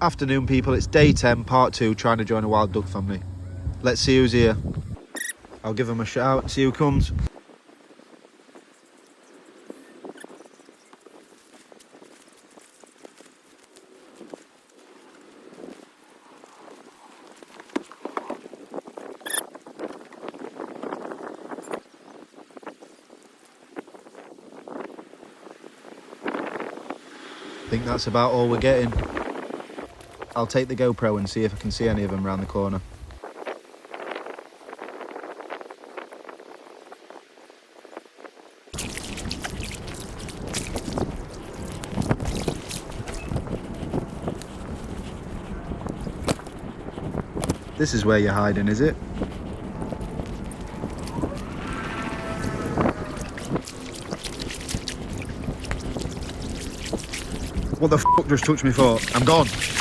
Afternoon, people. It's day 10, part 2, trying to join a wild duck family. Let's see who's here. I'll give them a shout, see who comes. I think that's about all we're getting. I'll take the GoPro and see if I can see any of them around the corner. This is where you're hiding, is it? What the f*** just touched me for? I'm gone.